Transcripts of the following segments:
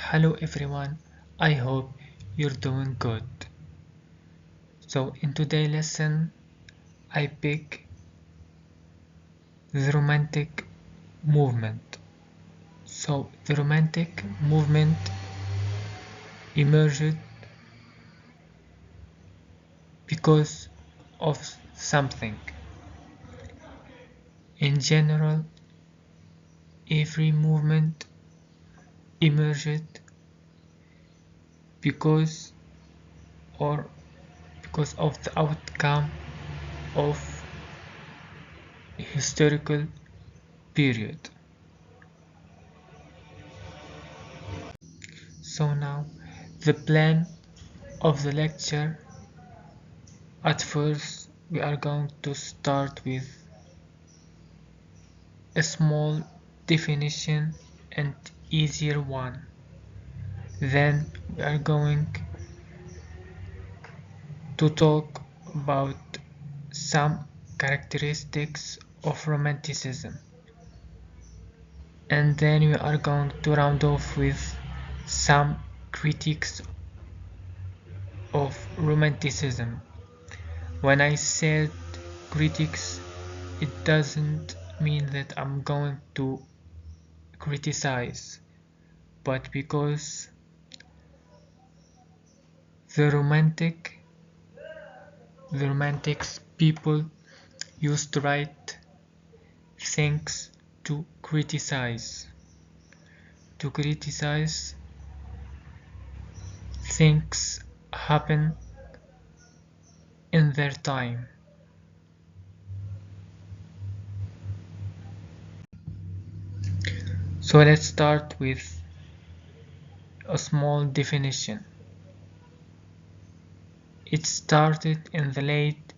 Hello everyone, I hope you're doing good. So in today's lesson I pick the romantic movement. So the romantic movement emerged because of something. In general, every movement emerged because or because of the outcome of a historical period. So now the plan of the lecture. At first, we are going to start with a small definition and easier one. Then we are going to talk about some characteristics of Romanticism. And then we are going to round off with some critiques of Romanticism. When I said critics, it doesn't mean that I'm going to criticize, but because the romantics people used to write things to criticize things happen in their time. So let's start with a small definition. It started in the late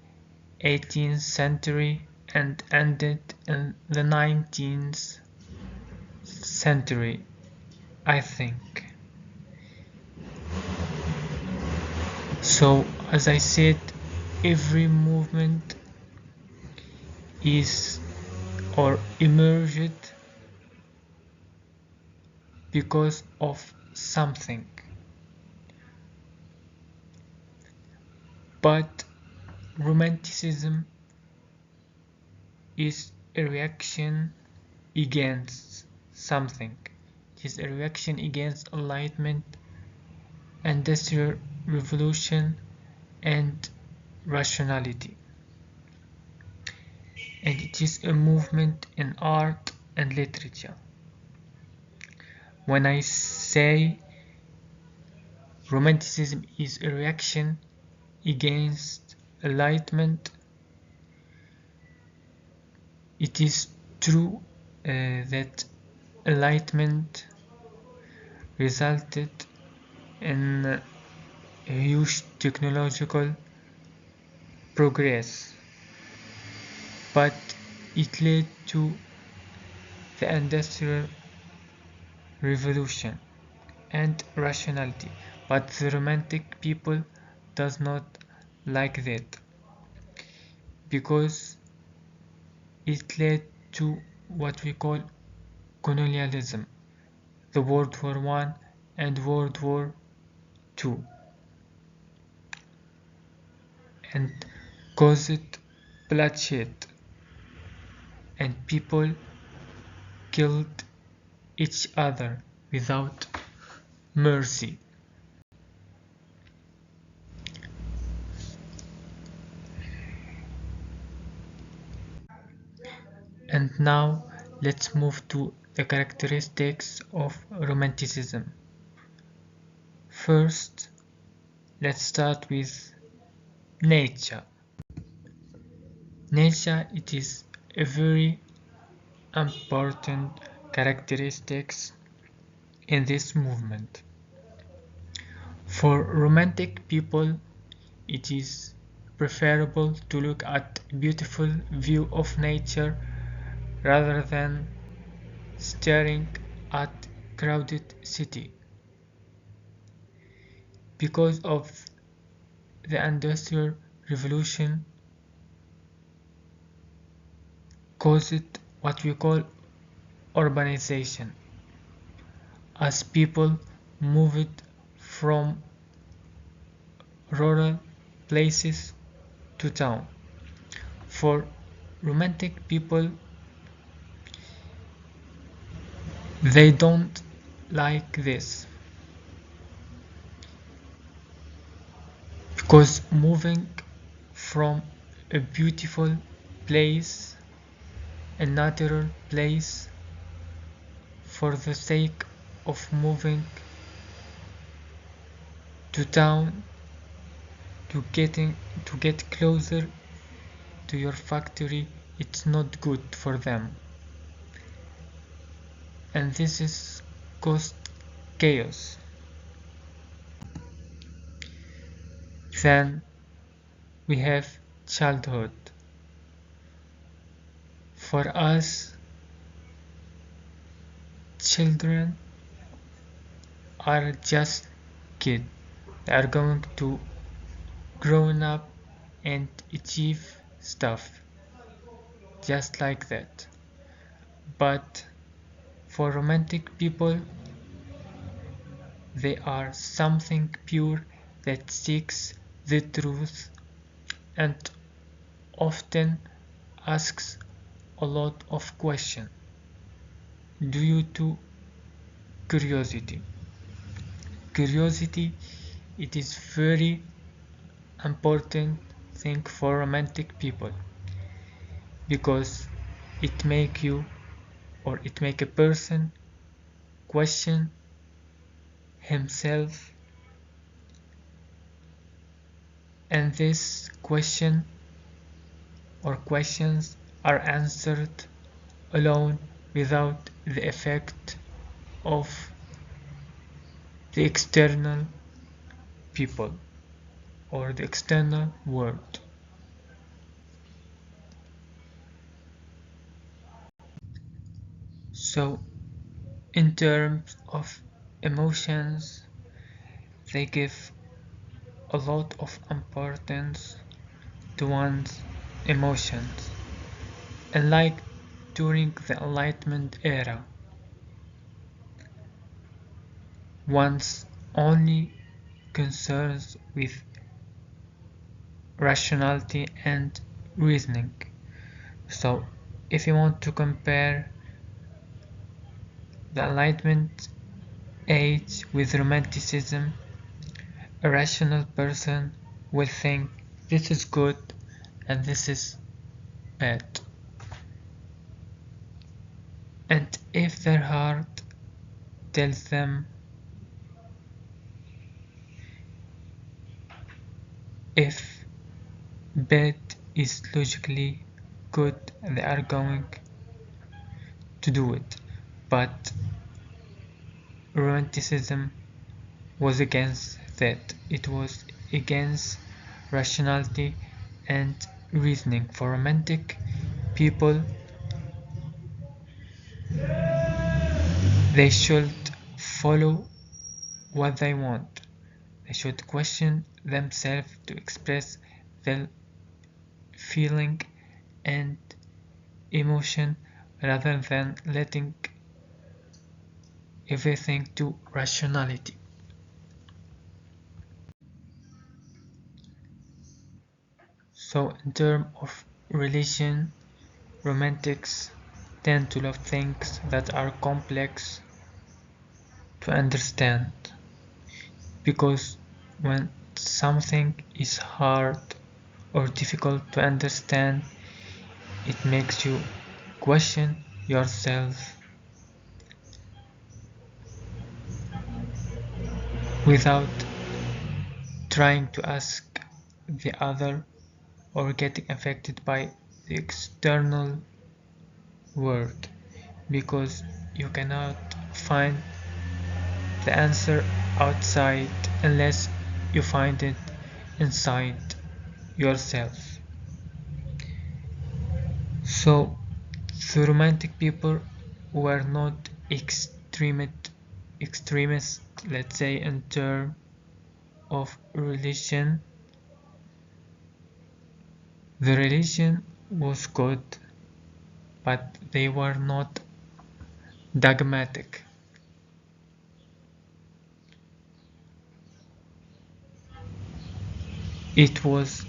18th century and ended in the 19th century, I think. So, as I said, every movement is or emerged because of something. But Romanticism is a reaction against something. It is a reaction against Enlightenment, Industrial Revolution, and rationality. And it is a movement in art and literature. When I say Romanticism is a reaction against Enlightenment, it is true that Enlightenment resulted in a huge technological progress, but it led to the Industrial Revolution and rationality. But the Romantic people does not like that because it led to what we call colonialism, the World War One and World War Two, and caused bloodshed, and people killed each other without mercy. And now let's move to the characteristics of Romanticism. First, let's start with nature. Nature, it is a very important characteristics in this movement. For romantic people, it is preferable to look at a beautiful view of nature rather than staring at crowded city. Because of the industrial revolution caused what we call urbanization, as people moved from rural places to town. For romantic people, they don't like this because moving from a beautiful place, a natural place, for the sake of moving to town to get closer to your factory, it's not good for them, and this is caused chaos. Then we have childhood. For us, children are just kids. They are going to grow up and achieve stuff just like that. But for romantic people, they are something pure that seeks the truth and often asks a lot of questions due to curiosity. Curiosity, it is very important thing for romantic people because it make you or it make a person question himself, and this question or questions are answered alone without the effect of the external people or the external world. So in terms of emotions, they give a lot of importance to one's emotions. And like during the Enlightenment era, one's only concerns with rationality and reasoning. So if you want to compare the Enlightenment age with Romanticism, a rational person will think this is good and this is bad. And if their heart tells them if bad is logically good, they are going to do it. But Romanticism was against that. It was against rationality and reasoning. For romantic people, they should follow what they want. They should question themselves to express their feeling and emotion rather than letting everything to rationality. So in terms of religion, romantics tend to love things that are complex to understand, because when something is hard or difficult to understand, it makes you question yourself without trying to ask the other or getting affected by the external world, because you cannot find the answer outside unless you find it inside yourself. So the romantic people were not extremist, let's say, in terms of religion. The religion was good, but they were not dogmatic. It was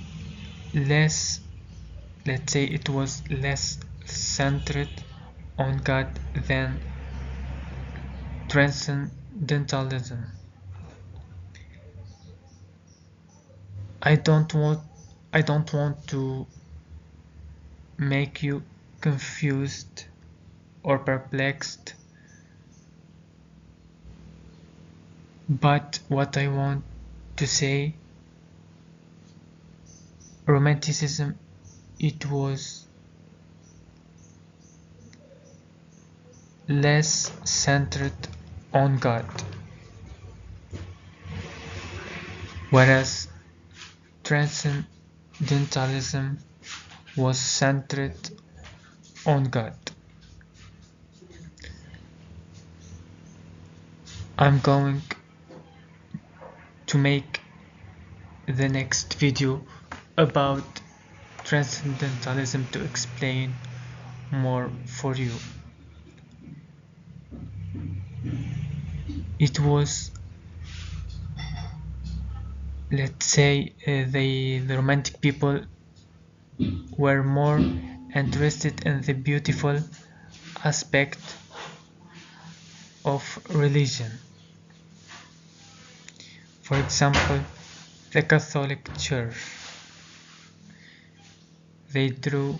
less, let's say, it was less centered on God than transcendentalism. I don't want I don't want to make you confused or perplexed, but what I want to say, Romanticism, it was less centered on God, whereas transcendentalism was centered on God. I'm going to make the next video about transcendentalism to explain more for you. It was, let's say, the Romantic people were more interested in the beautiful aspect of religion. For example, the Catholic Church. They drew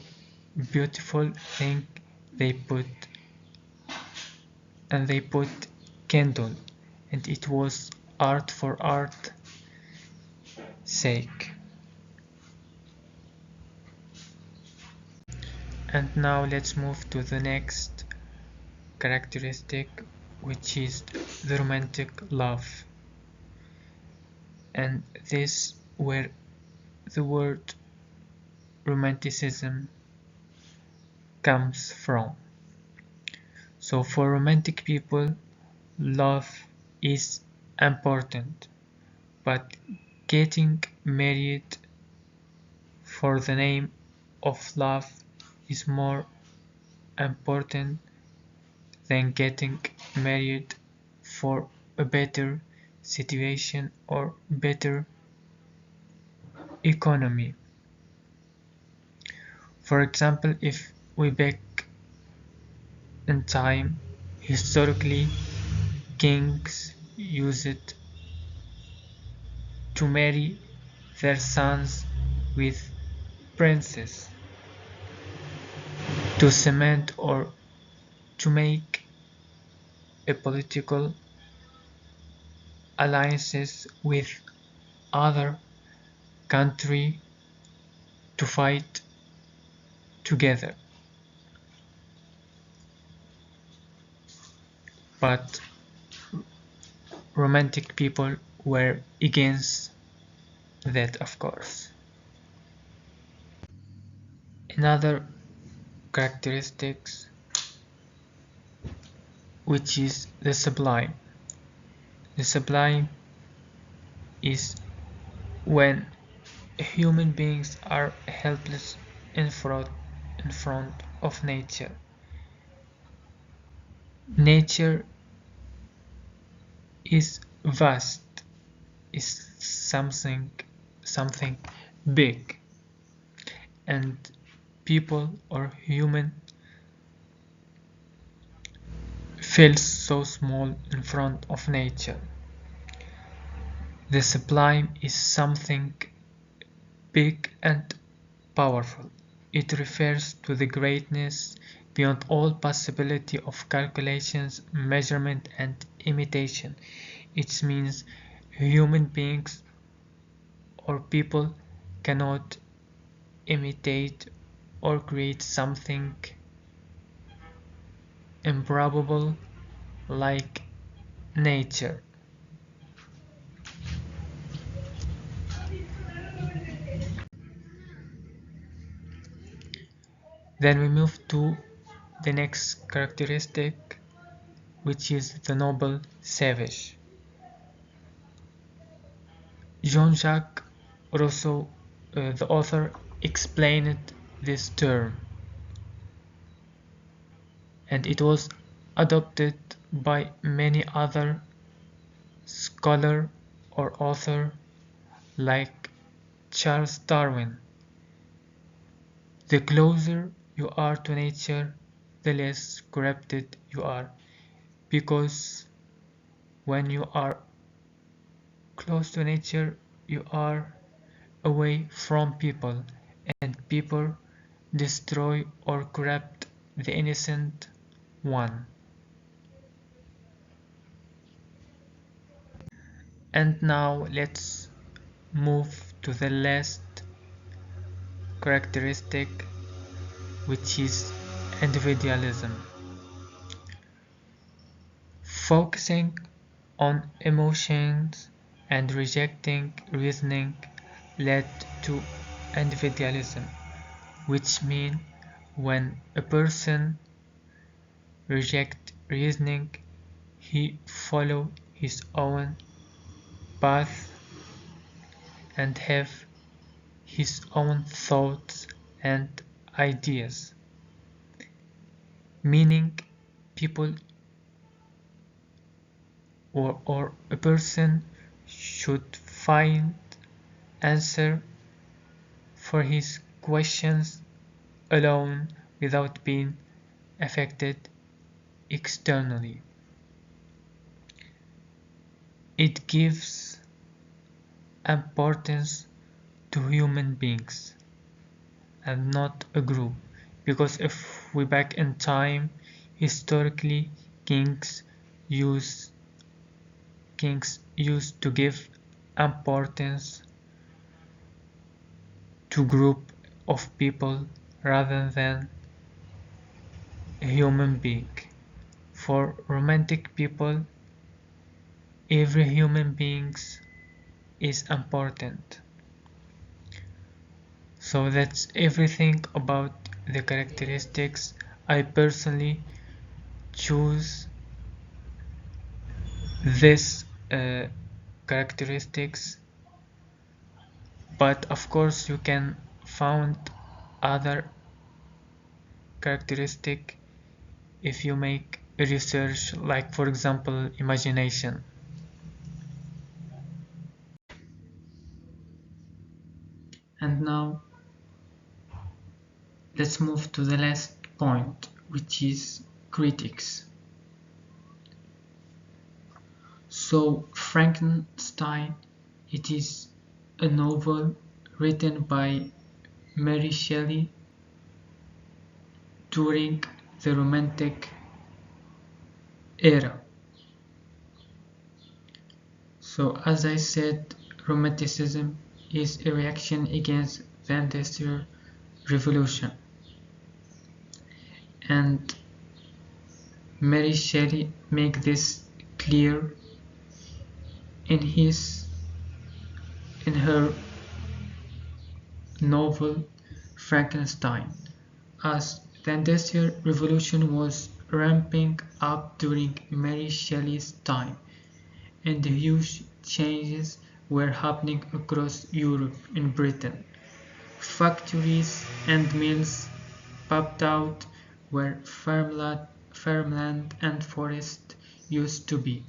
beautiful thing, they put they put candle, and it was art for art sake. And now let's move to the next characteristic, which is the romantic love. And this where the word romanticism comes from. So for romantic people, love is important, but getting married for the name of love is more important than getting married for a better situation or better economy. For example, if we back in time, historically kings used to marry their sons with princes to cement or to make a political alliances with other country to fight together. But romantic people were against that, of course. Another characteristics, which is the sublime. The sublime is when human beings are helpless in front of nature. Nature is vast, is something big, and people or human feel so small in front of nature. The sublime is something big and powerful. It refers to the greatness beyond all possibility of calculations, measurement, and imitation. It means human beings or people cannot imitate or create something improbable like nature. Then we move to the next characteristic, which is the noble savage. Jean-Jacques Rousseau, the author, explained this term, and it was adopted by many other scholar or author like Charles Darwin. The closer you are to nature, the less corrupted you are, because when you are close to nature, you are away from people, and people destroy or corrupt the innocent one. And now let's move to the last characteristic, which is individualism. Focusing on emotions and rejecting reasoning led to individualism, which means when a person rejects reasoning, he follows his own path and have his own thoughts and ideas, meaning people or a person should find answer for his questions alone without being affected externally. It gives importance to human beings and not a group, because if we back in time, historically kings use kings used to give importance to group of people rather than a human being. For romantic people, every human being is important. So that's everything about the characteristics. I personally choose this characteristics, but of course you can find other characteristic if you make research, like for example imagination. And now let's move to the last point, which is critics. So Frankenstein, it is a novel written by Mary Shelley during the Romantic era. So as I said, Romanticism is a reaction against the Industrial Revolution, and Mary Shelley make this clear in her novel Frankenstein, as the Industrial Revolution was ramping up during Mary Shelley's time, and huge changes were happening across Europe and Britain. Factories and mills popped out where farmland and forest used to be.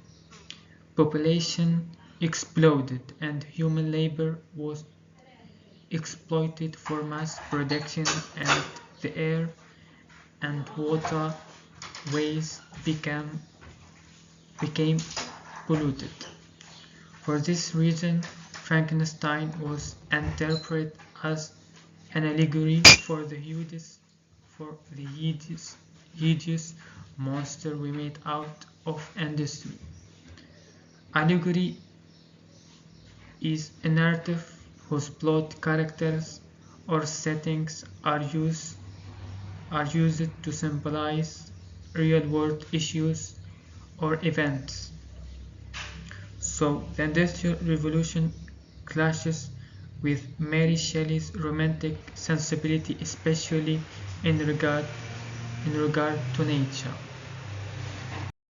Population exploded and human labor was exploited for mass production, and the air and water ways became polluted. For this reason, Frankenstein was interpreted as an allegory for the hideous monster we made out of industry. Allegory is a narrative whose plot, characters, or settings are used to symbolize real-world issues or events. So the Industrial Revolution clashes with Mary Shelley's romantic sensibility, especially in regard to nature.